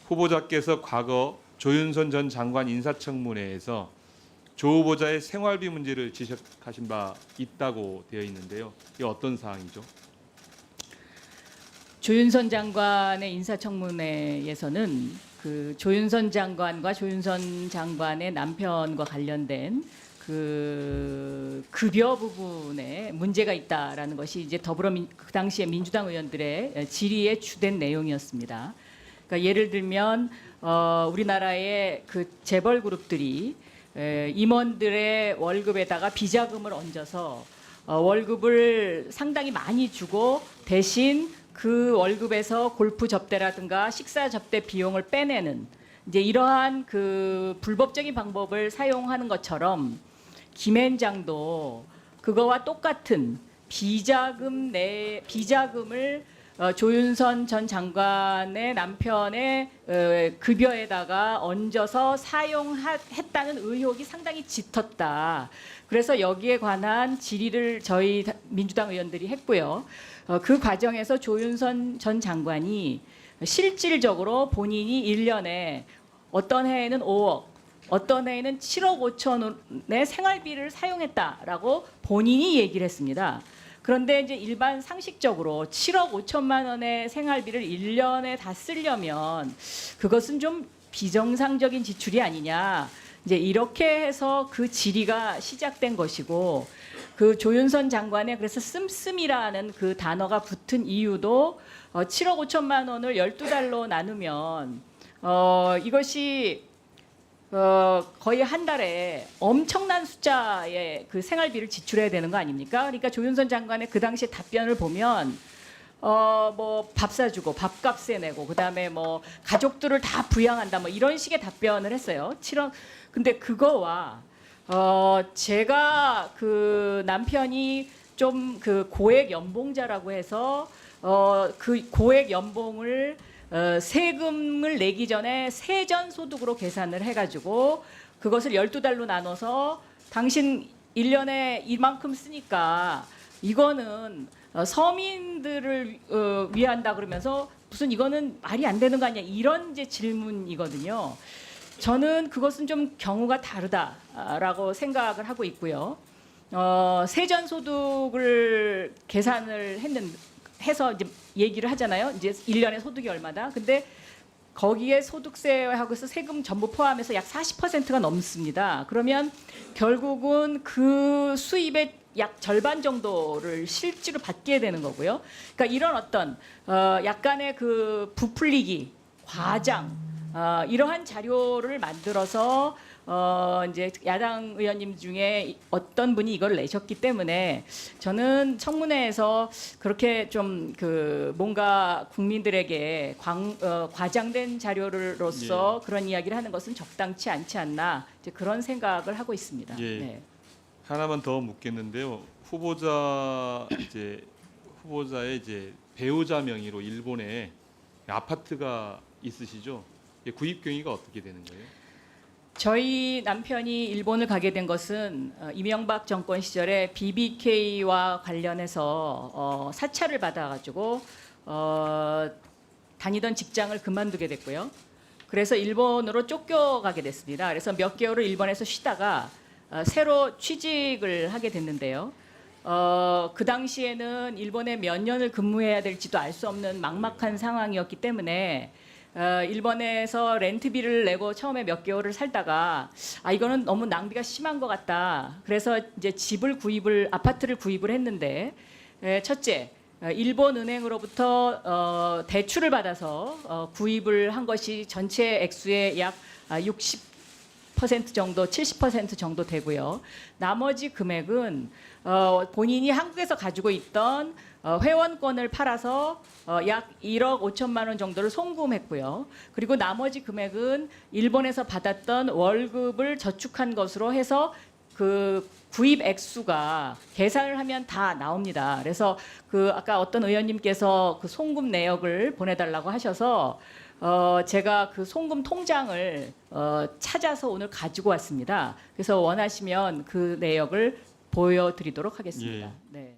후보자께서 과거 조윤선 전 장관 인사청문회에서 조 후보자의 생활비 문제를 지적하신 바 있다고 되어 있는데요. 이게 어떤 사항이죠? 조윤선 장관의 인사청문회에서는 그 조윤선 장관과 조윤선 장관의 남편과 관련된 그 급여 부분에 문제가 있다라는 것이 이제 그 당시에 민주당 의원들의 질의의 주된 내용이었습니다. 그러니까 예를 들면 우리나라의 그 재벌 그룹들이 임원들의 월급에다가 비자금을 얹어서 월급을 상당히 많이 주고 대신 그 월급에서 골프 접대라든가 식사 접대 비용을 빼내는 이제 이러한 그 불법적인 방법을 사용하는 것처럼 김앤장도 그거와 똑같은 비자금을 조윤선 전 장관의 남편의 급여에다가 얹어서 사용했다는 의혹이 상당히 짙었다. 그래서 여기에 관한 질의를 저희 민주당 의원들이 했고요. 그 과정에서 조윤선 전 장관이 실질적으로 본인이 1년에 어떤 해에는 5억, 어떤 해에는 7억 5천원의 생활비를 사용했다라고 본인이 얘기를 했습니다. 그런데 이제 일반 상식적으로 7억 5천만 원의 생활비를 1년에 다 쓰려면 그것은 좀 비정상적인 지출이 아니냐. 이제 이렇게 해서 그 질의가 시작된 것이고 그 조윤선 장관의 그래서 씀씀이라는 그 단어가 붙은 이유도 7억 5천만 원을 12달로 나누면 이것이 거의 한 달에 엄청난 숫자의 그 생활비를 지출해야 되는 거 아닙니까? 그러니까 조윤선 장관의 그 당시에 답변을 보면 뭐 밥 사주고 밥값에 내고 그다음에 뭐 가족들을 다 부양한다 뭐 이런 식의 답변을 했어요. 7억. 근데 그거와 제가 그 남편이 좀 그 고액 연봉자라고 해서 그 고액 연봉을 세금을 내기 전에 세전 소득으로 계산을 해가지고 그것을 12달로 나눠서 당신 1년에 이만큼 쓰니까 이거는 서민들을 위한다 그러면서 무슨 이거는 말이 안 되는 거 아니야 이런 이제 질문이거든요. 저는 그것은 좀 경우가 다르다라고 생각을 하고 있고요. 세전 소득을 계산을 해서 이제 얘기를 하잖아요. 이제 1년에 소득이 얼마다. 근데 거기에 소득세하고서 세금 전부 포함해서 약 40%가 넘습니다. 그러면 결국은 그 수입의 약 절반 정도를 실제로 받게 되는 거고요. 그러니까 이런 어떤 약간의 그 부풀리기, 과장 이러한 자료를 만들어서 이제 야당 의원님 중에 어떤 분이 이걸 내셨기 때문에 저는 청문회에서 그렇게 좀 그 뭔가 국민들에게 과장된 자료로서 예. 그런 이야기를 하는 것은 적당치 않지 않나 이제 그런 생각을 하고 있습니다. 예. 네. 하나만 더 묻겠는데요. 후보자의 이제 배우자 명의로 일본에 아파트가 있으시죠? 구입 경위가 어떻게 되는 거예요? 저희 남편이 일본을 가게 된 것은 이명박 정권 시절에 BBK와 관련해서 사찰을 받아가지고 다니던 직장을 그만두게 됐고요. 그래서 일본으로 쫓겨가게 됐습니다. 그래서 몇 개월을 일본에서 쉬다가 새로 취직을 하게 됐는데요. 그 당시에는 일본에 몇 년을 근무해야 될지도 알 수 없는 막막한 상황이었기 때문에 일본에서 렌트비를 내고 처음에 몇 개월을 살다가 이거는 너무 낭비가 심한 것 같다. 그래서 이제 아파트를 구입을 했는데 첫째 일본 은행으로부터 대출을 받아서 구입을 한 것이 전체 액수의 약 60% 정도, 70% 정도 되고요. 나머지 금액은 본인이 한국에서 가지고 있던 회원권을 팔아서 약 1억 5천만 원 정도를 송금했고요. 그리고 나머지 금액은 일본에서 받았던 월급을 저축한 것으로 해서 그 구입 액수가 계산을 하면 다 나옵니다. 그래서 그 아까 어떤 의원님께서 그 송금 내역을 보내달라고 하셔서 제가 그 송금 통장을 찾아서 오늘 가지고 왔습니다. 그래서 원하시면 그 내역을 보여드리도록 하겠습니다. 예. 네.